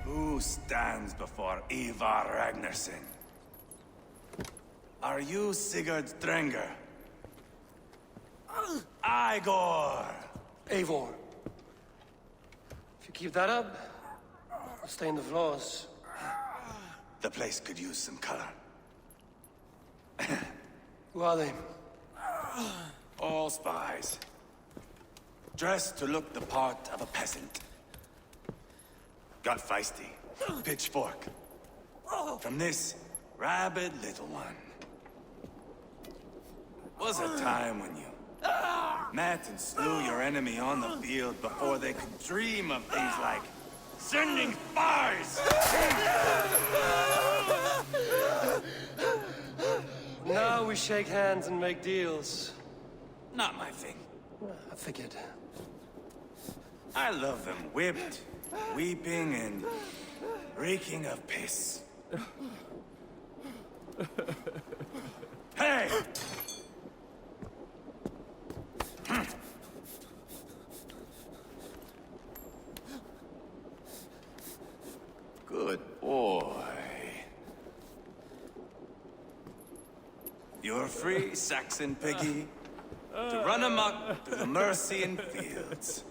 Who stands before Ivar Ragnarsson? Are you Sigurd Drenger? Igor! Eivor. If you keep that up, I'll stay in the floors. The place could use some color. Who are they? All spies. Dressed to look the part of a peasant. Got feisty. Pitchfork. From this rabid little one. Was a time when you met and slew your enemy on the field before they could dream of things like sending spies! Now we shake hands and make deals. Not my thing. I figured. I love them whipped, weeping, and reeking of piss. Hey! Good boy. You're free, Saxon piggy, to run amok through the Mercian fields.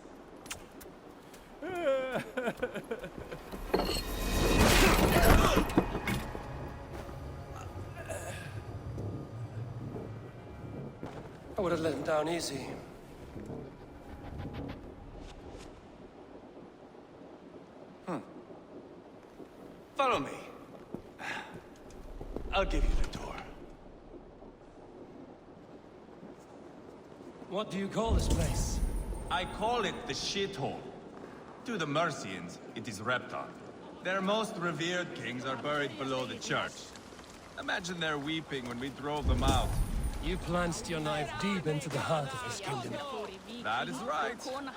I would have let him down easy. Follow me. I'll give you the tour. What do you call this place? I call it the shithole. To the Mercians, it is Reptar. Their most revered kings are buried below the church. Imagine their weeping when we drove them out. You plunged your knife deep into the heart of this kingdom. That is right.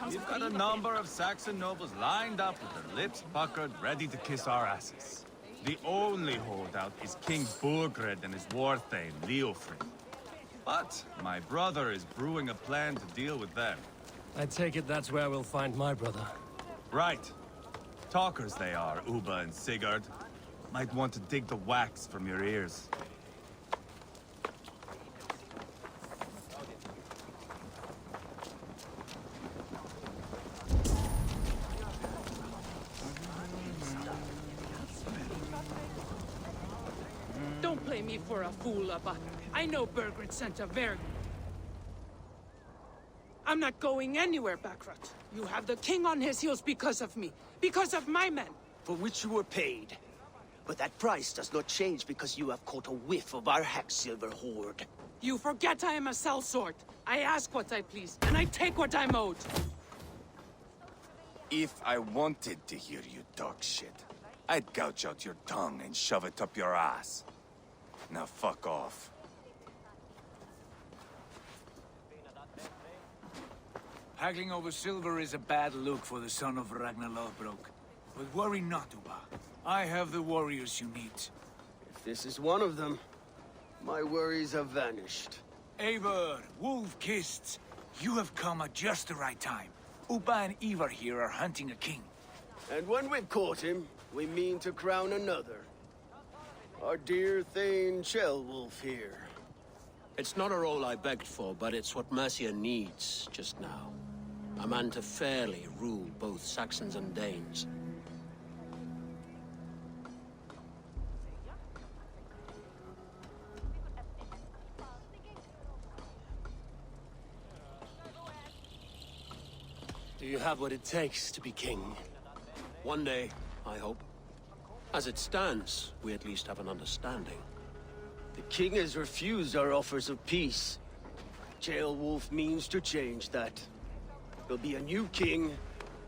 We've got a number of Saxon nobles lined up with their lips puckered, ready to kiss our asses. The only holdout is King Burgred and his war thane, Leofric. But my brother is brewing a plan to deal with them. I take it that's where we'll find my brother. Right. Talkers they are, Uba and Sigurd. Might want to dig the wax from your ears. Don't play me for a fool, Abba. I know Bergred sent a Verg. I'm not going anywhere, Backrot. You have the king on his heels because of me. Because of my men. For which you were paid. But that price does not change because you have caught a whiff of our Hacksilver hoard. You forget I am a sellsword. I ask what I please, and I take what I'm owed. If I wanted to hear you talk shit, I'd gouge out your tongue and shove it up your ass. Now fuck off. Haggling over silver is a bad look for the son of Ragnar Lothbrok. But worry not, Uba. I have the warriors you need. If this is one of them, my worries have vanished. Eivor, Wolf-Kissed, you have come at just the right time. Uba and Ivar here are hunting a king. And when we've caught him, we mean to crown another. Our dear Thane Ceolwulf here. It's not a role I begged for, but it's what Mercia needs just now. A man to fairly rule both Saxons and Danes. Do you have what it takes to be king? One day, I hope. As it stands, we at least have an understanding. The king has refused our offers of peace. Ceolwulf means to change that. There'll be a new king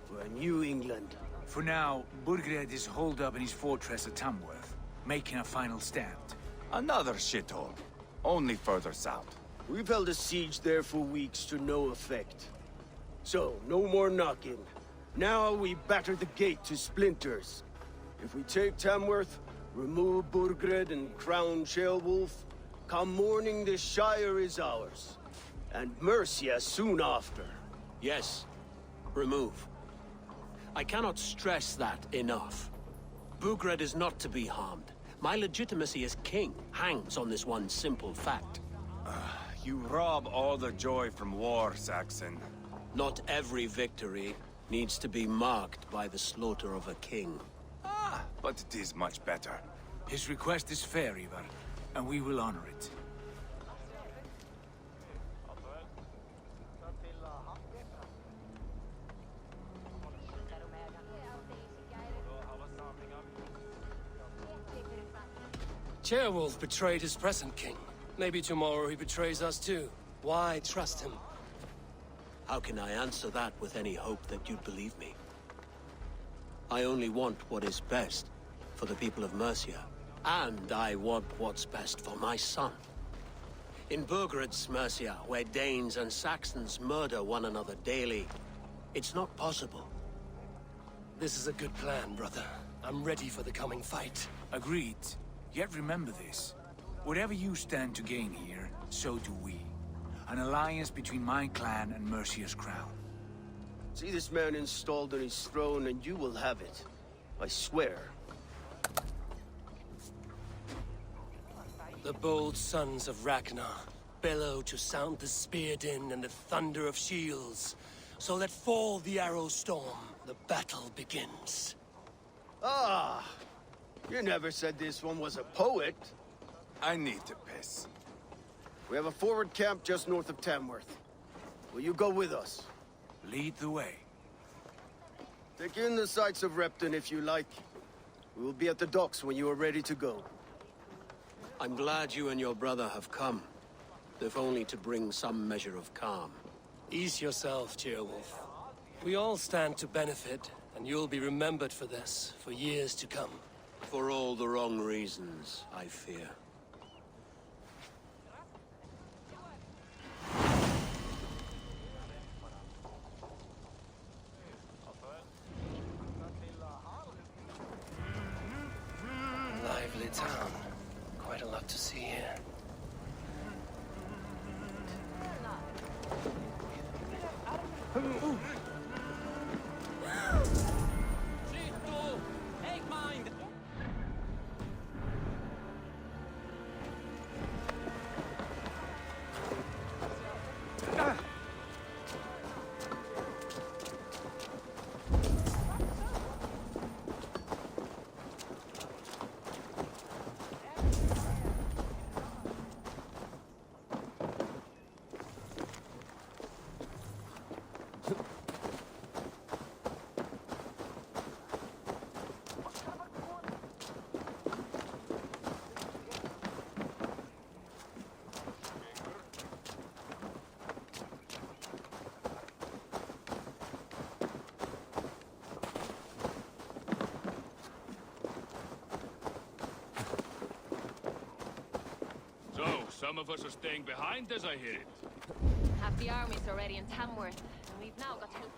for a new England. For now, Burgred is holed up in his fortress at Tamworth, making a final stand. Another shithole. Only further south. We've held a siege there for weeks to no effect. So, no more knocking. Now we batter the gate to splinters. If we take Tamworth, remove Burgred and crown Ceolwulf, come morning the Shire is ours. and Mercia soon after. Yes. Remove. I cannot stress that enough. Bugred is not to be harmed. My legitimacy as king hangs on this one simple fact. You rob all the joy from war, Saxon. Not every victory needs to be marked by the slaughter of a king. But it is much better. His request is fair, Ivar, and we will honor it. Ceolwulf betrayed his present king. Maybe tomorrow he betrays us too. Why trust him? How can I answer that with any hope that you'd believe me? I only want what is best for the people of Mercia. And I want what's best for my son. In Burgred's Mercia, where Danes and Saxons murder one another daily, it's not possible. This is a good plan, brother. I'm ready for the coming fight. Agreed. Yet remember this. Whatever you stand to gain here, so do we. An alliance between my clan and Mercia's crown. See this man installed on his throne and you will have it. I swear. The bold sons of Ragnar bellow to sound the spear din and the thunder of shields. So let fall the arrow storm. The battle begins. Ah! You never said this one was a poet. I need to piss. We have a forward camp just north of Tamworth. Will you go with us? Lead the way. Take in the sights of Repton if you like. We will be at the docks when you are ready to go. I'm glad you and your brother have come, if only to bring some measure of calm. Ease yourself, Ceolwulf. We all stand to benefit, and you'll be remembered for this, for years to come. For all the wrong reasons, I fear. Lively town. Quite a lot to see here. So, some of us are staying behind as I hear it. Half the army's already in Tamworth, and we've now got to...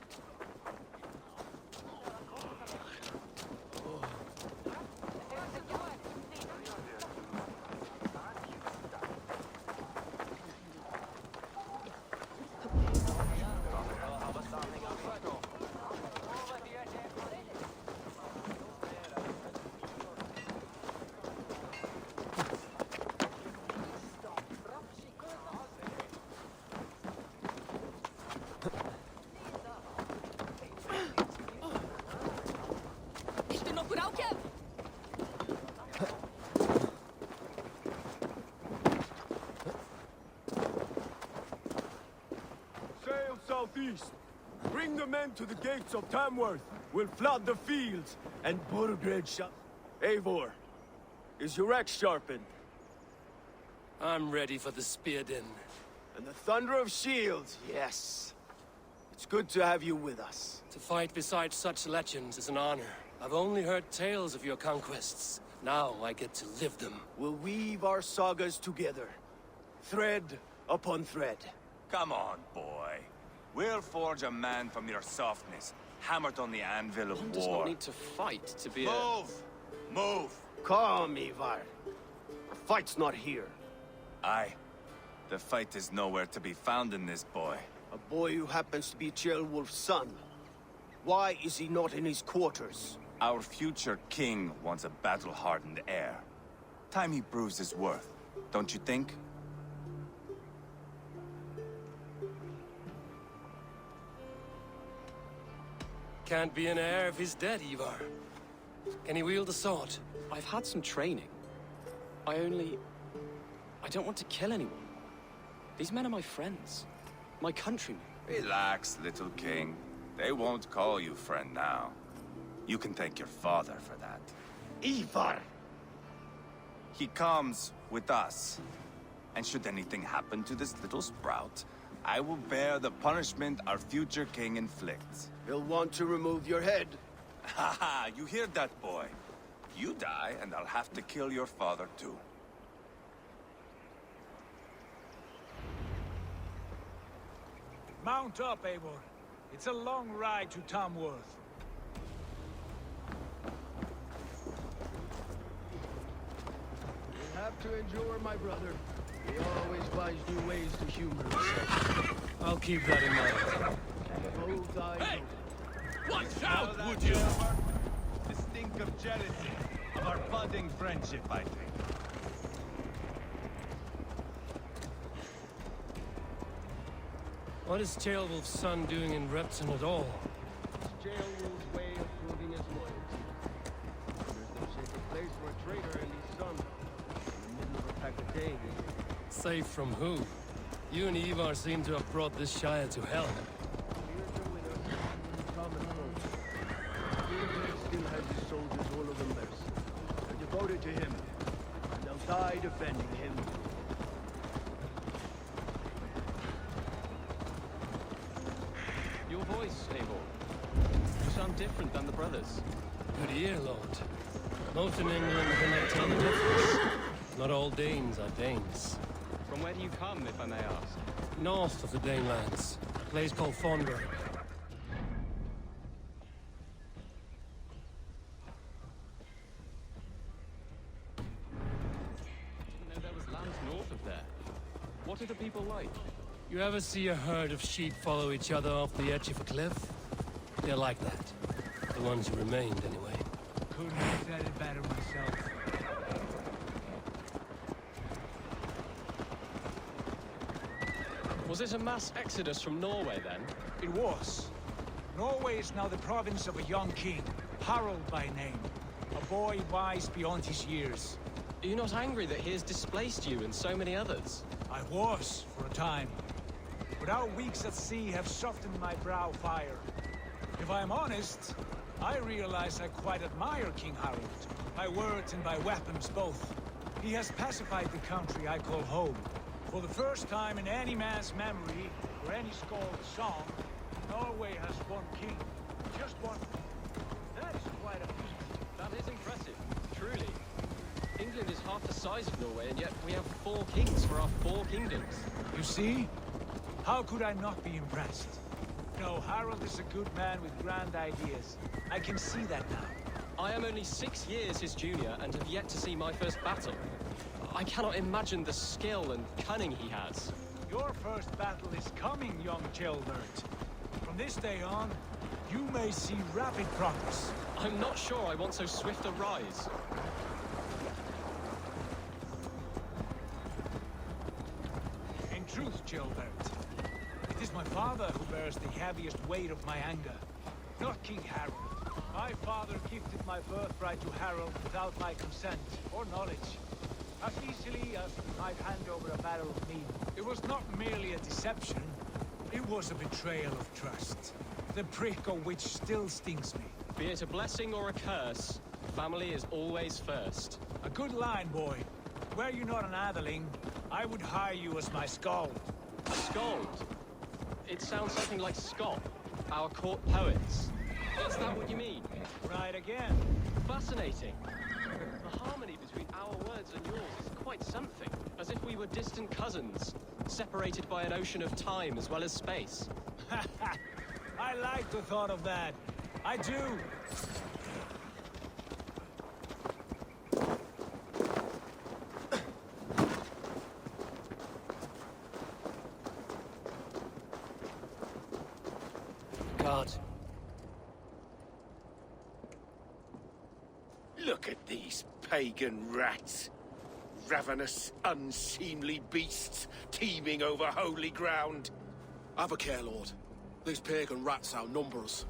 Sail southeast. Bring the men to the gates of Tamworth. We'll flood the fields, and Burgred shall... Eivor, is your axe sharpened? I'm ready for the spear din. And the thunder of shields, yes. It's good to have you with us. To fight beside such legends is an honor. I've only heard tales of your conquests. Now I get to live them. We'll weave our sagas together. Thread upon thread. Come on, boy. We'll forge a man from your softness, hammered on the anvil of One does war. not need to fight to be Move! Move! Calm, Ivar. The fight's not here. Aye. The fight is nowhere to be found in this boy. A boy who happens to be Ceolwulf's son. Why is he not in his quarters? Our future king wants a battle-hardened heir. Time he proves his worth, don't you think? Can't be an heir if he's dead, Ivar. Can he wield a sword? I've had some training. I don't want to kill anyone. These men are my friends. My countrymen. Relax, little king. They won't call you friend now. You can thank your father for that. Ivar! He comes with us. And should anything happen to this little sprout, I will bear the punishment our future king inflicts. He'll want to remove your head. Haha, you hear that, boy? You die, and I'll have to kill your father, too. Mount up, Eivor. It's a long ride to Tamworth. You have to endure, my brother. He always finds new ways to humor himself. I'll keep that in mind. Both eyes Hey! open. Watch out, would you? The stink of jealousy, of our budding friendship, I think. What is Ceolwulf's son doing in Repton at all? Ceolwulf's way of proving his loyalty. There's no safer place for a traitor and his son. In the middle of a pack of days. Safe from who? You and Ivar seem to have brought this Shire to hell. Here's the winner, common folk. England still has his soldiers all over Mercia. They're devoted to him, and they'll die defending him. Your voice, Eivor. You sound different than the brothers. Good ear, Lord. Most in England cannot tell the difference. Not all Danes are Danes. From where do you come, if I may ask? North of the Danelands, a place called Thornburg. You know there was land north of there. What are the people like? You ever see a herd of sheep follow each other off the edge of a cliff? They're like that. The ones who remained, anyway. Couldn't have said it better myself. Was it a mass exodus from Norway, then? It was. Norway is now the province of a young king, Harald by name. A boy wise beyond his years. Are you not angry that he has displaced you and so many others? I was, for a time. But our weeks at sea have softened my brow fire. If I am honest, I realize I quite admire King Harald. By words and by weapons both. He has pacified the country I call home. For the first time in any man's memory, or any skald's song, Norway has one king. Just one. That is quite a feat. That is impressive, truly. England is half the size of Norway, and yet we have 4 kings for our 4 kingdoms. You see? How could I not be impressed? No, Harald is a good man with grand ideas. I can see that now. I am only 6 years his junior and have yet to see my first battle. I cannot imagine the skill and cunning he has. Your first battle is coming, young Ceolbert. From this day on, you may see rapid progress. I'm not sure I want so swift a rise. In truth, Ceolbert, it is my father who bears the heaviest weight of my anger, not King Harald. My father gifted my birthright to Harald without my consent or knowledge. As easily as he might hand over a barrel of meat. It was not merely a deception, it was a betrayal of trust. The prick of which still stings me. Be it a blessing or a curse, family is always first. A good line, boy. Were you not an atheling, I would hire you as my skald. A skald? It sounds something like Scott, our court poets. Is that what you mean? Right again. Fascinating. The harmony between our words and yours is quite something. As if we were distant cousins, separated by an ocean of time as well as space. I like the thought of that. I do. cart. Look at these pagan rats. Ravenous, unseemly beasts teeming over holy ground. Have a care, Lord. These pagan rats outnumber us.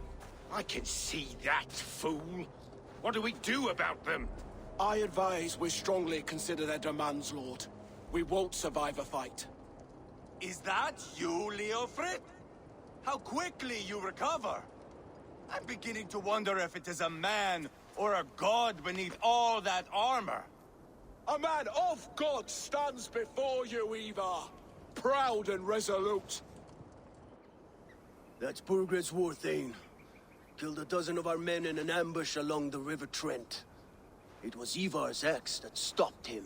I can see that, fool. What do we do about them? I advise we strongly consider their demands, Lord. We won't survive a fight. Is that you, Leofrid? How quickly you recover! I'm beginning to wonder if it is a man or a god beneath all that armor. A man of God stands before you, Eva. Proud and resolute. That's Burgred's Warthane. Killed a dozen of our men in an ambush along the River Trent. It was Ivar's axe that stopped him.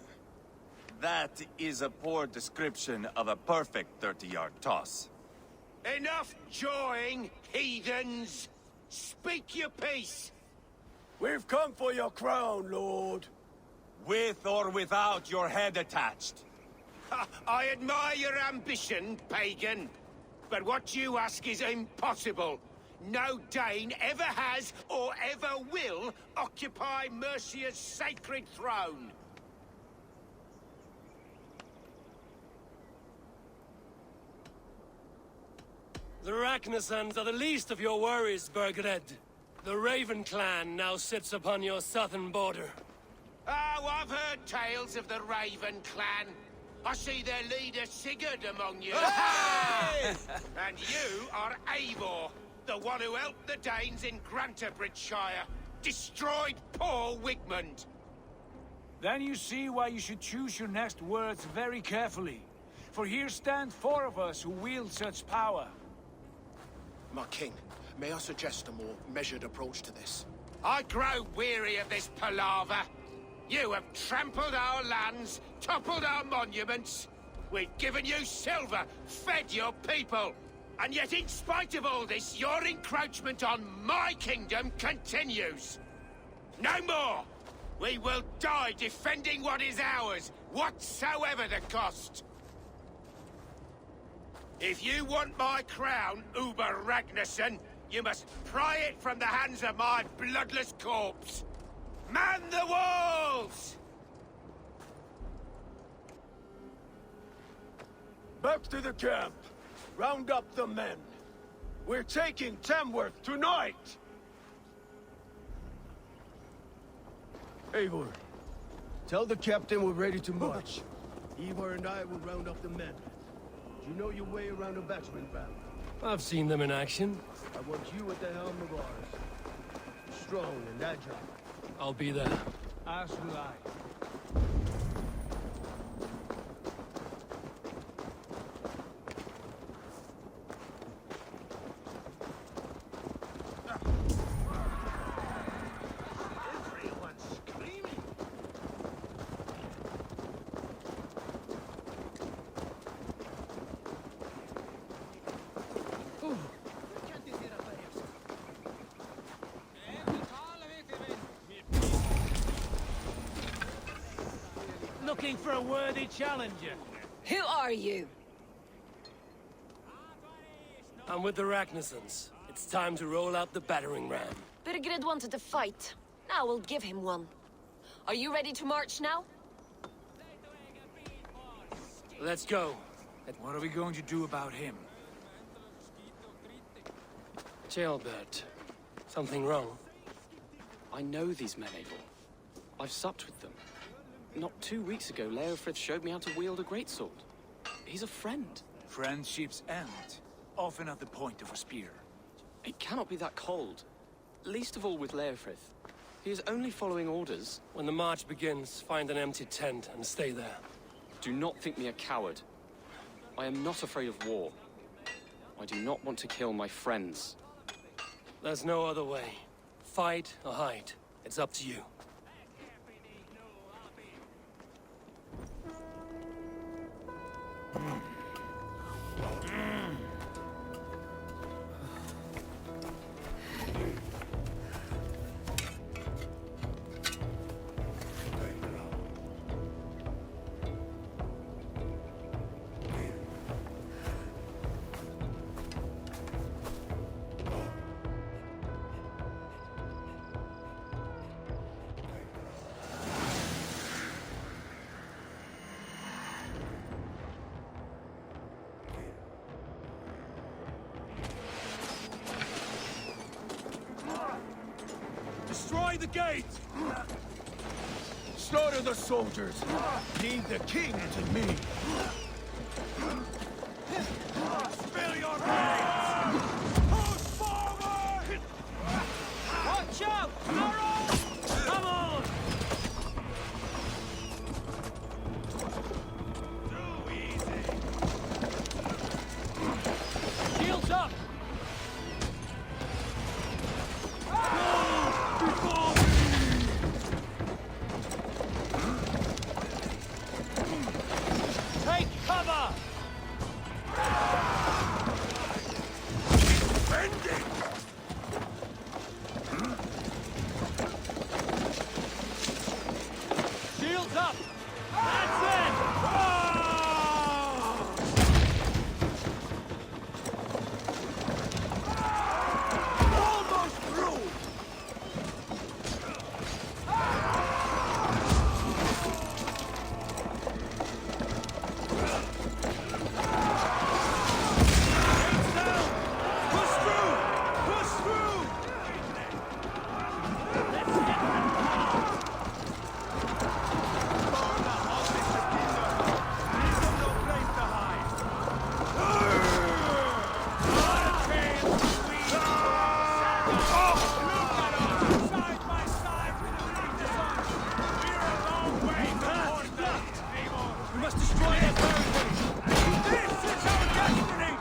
That is a poor description of a perfect 30-yard toss. Enough jawing, heathens! Speak your piece! We've come for your crown, Lord. With or without your head attached. I admire your ambition, pagan. But what you ask is impossible. No Dane ever has or ever will occupy Mercia's sacred throne. The Ragnarsons are the least of your worries, Burgred. The Raven clan now sits upon your southern border. Oh, I've heard tales of the Raven clan. I see their leader Sigurd among you. Hey! And you are Eivor, the one who helped the Danes in Grantabridgeshire, destroyed poor Wigmund. Then you see why you should choose your next words very carefully. For here stand four of us who wield such power. My king, may I suggest a more measured approach to this? I grow weary of this palaver. You have trampled our lands, toppled our monuments. We've given you silver, fed your people. And yet in spite of all this, your encroachment on my kingdom continues. No more! We will die defending what is ours, whatsoever the cost. If you want my crown, Uber Ragnarsson, you must pry it from the hands of my bloodless corpse. Man the walls! Back to the camp. Round up the men. We're taking Tamworth tonight! Eivor, tell the captain we're ready to march. Ivar and I will round up the men. Do you know your way around a batsman battle? I've seen them in action. I want you at the helm of ours. Strong and agile. I'll be there. As will I. Looking for a worthy challenger. Who are you? I'm with the Ragnarsons. It's time to roll out the battering ram. Birgrid wanted to fight. Now we'll give him one. Are you ready to march now? Let's go. What are we going to do about him? Jailbert. Something wrong? I know these men, Eivor. I've supped with them. Not 2 weeks ago, Leofrith showed me how to wield a greatsword. He's a friend. Friendships end, often at the point of a spear. It cannot be that cold. Least of all with Leofrith. He is only following orders. When the march begins, find an empty tent and stay there. Do not think me a coward. I am not afraid of war. I do not want to kill my friends. There's no other way. Fight or hide. It's up to you. the gate! Slaughter the soldiers! Leave the king to me! Spill your brains! Push forward! Watch out! Arrows! Come on! Too easy! Shields up! Take cover! Bending! Shields up! That's it! Almost through! Push through! Push through! Let's hit them hard! No place to hide! Side by side with the leaders! We're a long way from Hornbeck! We must destroy their barricades! This is our destiny!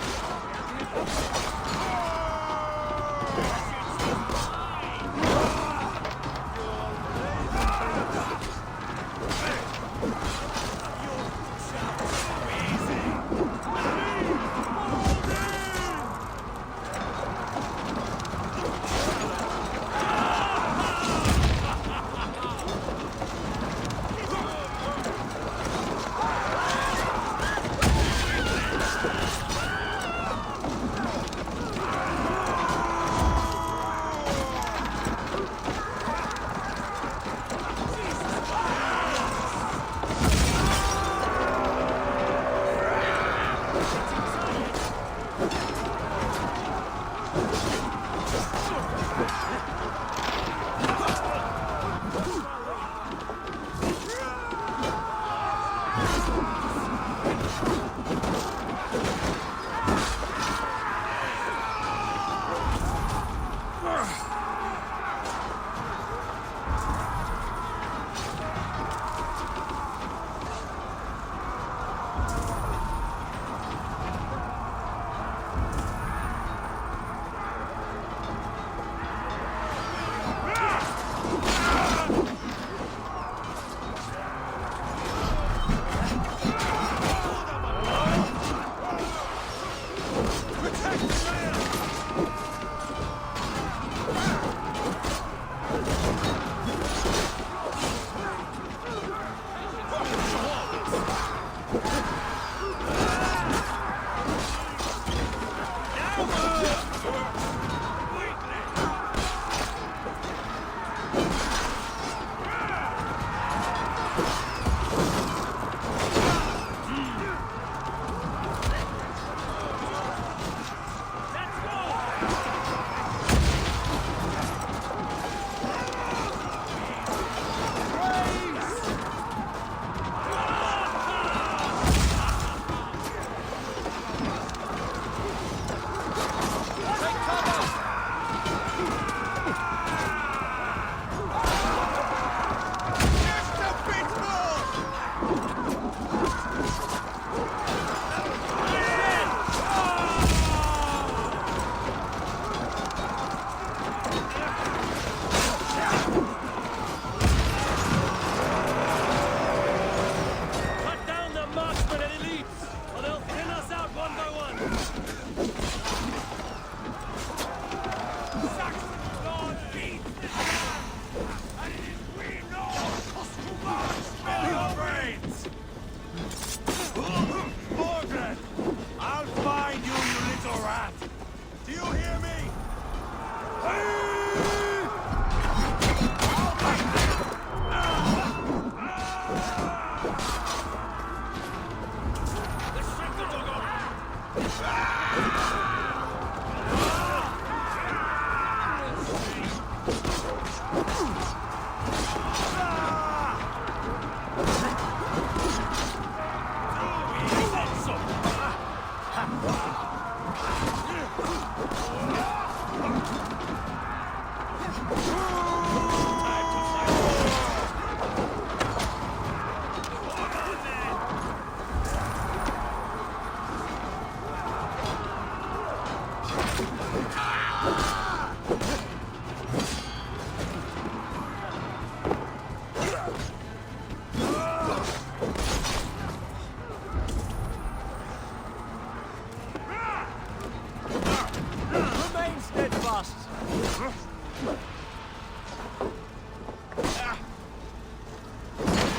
Remain steadfast.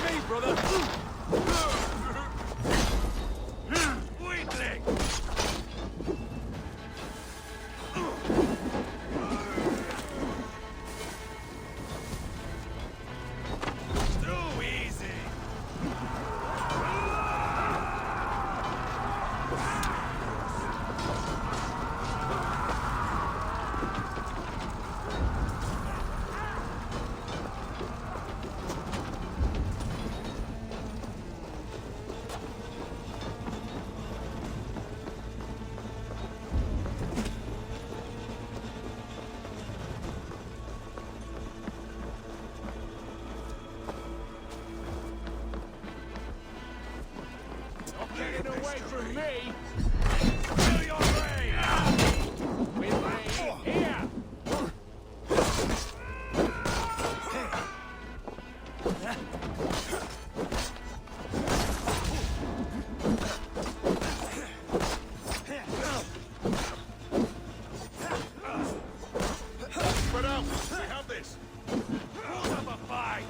Me, brother! Weakling! Too easy! Getting away from me! Feel your rage! We reign here! Spread out! We have this! Hold up a fight!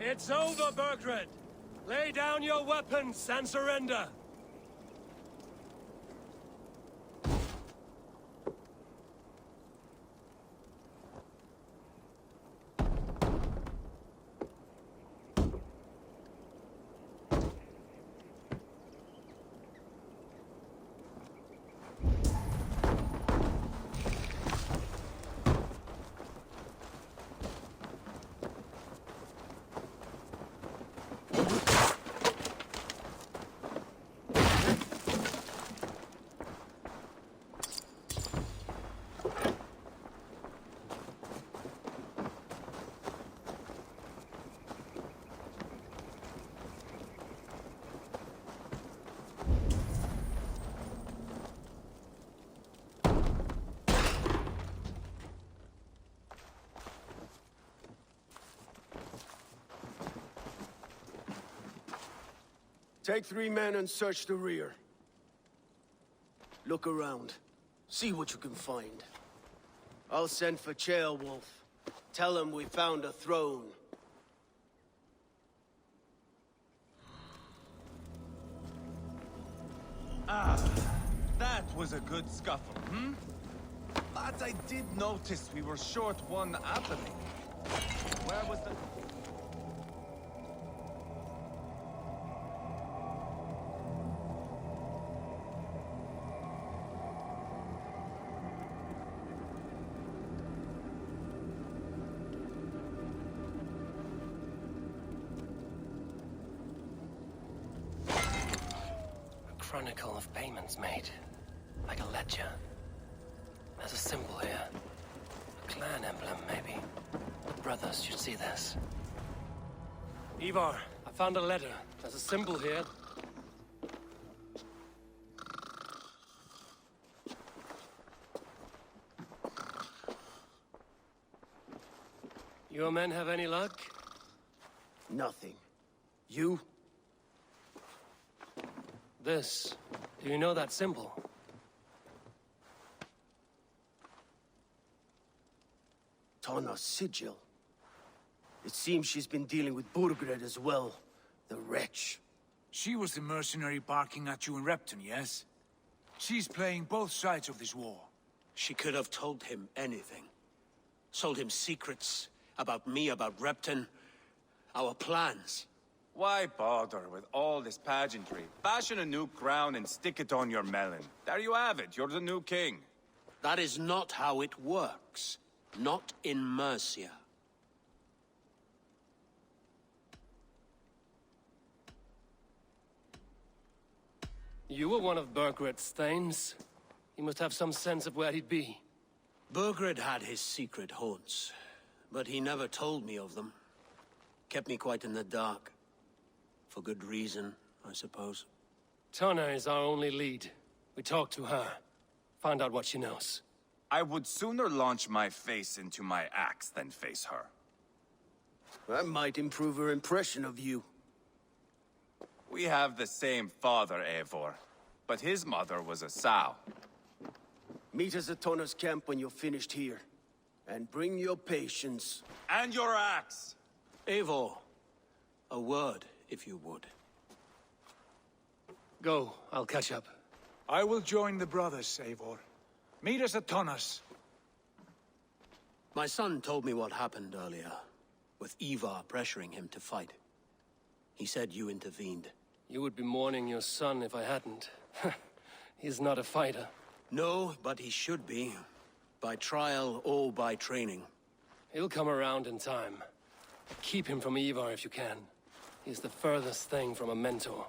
It's over, Burgred. Lay down your weapons and surrender. Take 3 men and search the rear. Look around. See what you can find. I'll send for Ceolwulf. Tell him we found a throne. That was a good scuffle, hmm? But I did notice we were short one happening. Where was the... Chronicle of payments made. Like a ledger. There's a symbol here. A clan emblem, maybe. The brothers should see this. Ivar, I found a letter. There's a symbol here. Your men have any luck? Nothing. You? This. Do you know that symbol? Tana's sigil. It seems she's been dealing with Burgred as well. The wretch. She was the mercenary barking at you in Repton, yes? She's playing both sides of this war. She could have told him anything. Sold him secrets about me, about Repton, our plans. Why bother with all this pageantry? Fashion a new crown and stick it on your melon. There you have it, you're the new king. That is not how it works. Not in Mercia. You were one of Burgred's thanes. He must have some sense of where he'd be. Burgred had his secret haunts, but he never told me of them. Kept me quite in the dark. For good reason, I suppose. Tonna is our only lead. We talk to her. Find out what she knows. I would sooner launch my face into my axe than face her. That might improve her impression of you. We have the same father, Eivor, but his mother was a sow. Meet us at Tonna's camp when you're finished here. And bring your patience. And your axe! Eivor, a word, if you would. Go, I'll catch up. I will join the brothers, Eivor. Meet us at Tonna's. My son told me what happened earlier, with Ivar pressuring him to fight. He said you intervened. You would be mourning your son if I hadn't. He's not a fighter. No, but he should be. By trial or by training. He'll come around in time. Keep him from Ivar if you can. He's the furthest thing from a mentor.